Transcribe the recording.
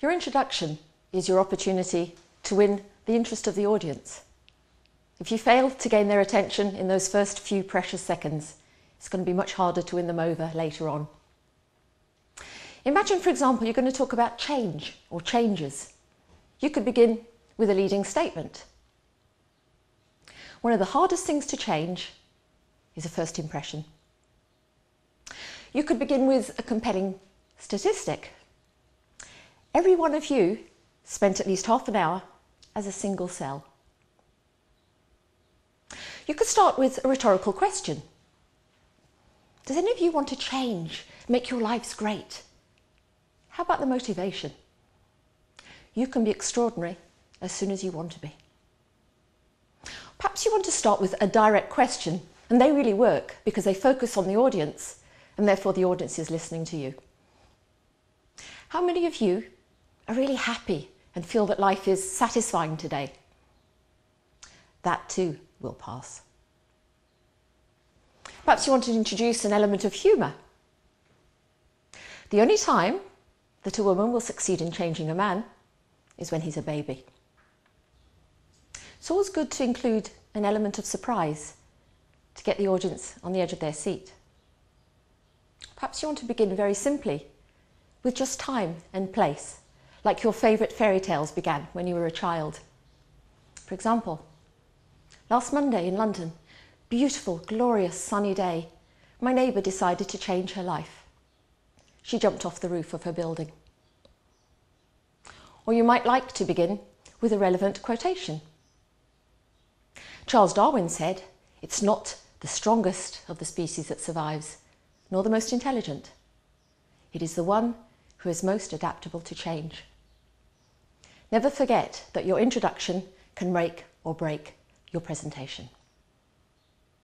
Your introduction is your opportunity to win the interest of the audience. If you fail to gain their attention in those first few precious seconds, it's going to be much harder to win them over later on. Imagine, for example, you're going to talk about change or changes. You could begin with a leading statement. One of the hardest things to change is a first impression. You could begin with a compelling statistic. Every one of you spent at least half an hour as a single cell. You could start with a rhetorical question. Does any of you want to change, make your lives great? How about the motivation? You can be extraordinary as soon as you want to be. Perhaps you want to start with a direct question, and they really work because they focus on the audience, and therefore the audience is listening to you. How many of you are really happy and feel that life is satisfying today? That too will pass. Perhaps you want to introduce an element of humour. The only time that a woman will succeed in changing a man is when he's a baby. It's always good to include an element of surprise to get the audience on the edge of their seat. Perhaps you want to begin very simply with just time and place, like your favourite fairy tales began when you were a child. For example, last Monday in London, beautiful, glorious, sunny day, my neighbour decided to change her life. She jumped off the roof of her building. Or you might like to begin with a relevant quotation. Charles Darwin said, "It's not the strongest of the species that survives, nor the most intelligent. It is the one who is most adaptable to change." Never forget that your introduction can make or break your presentation.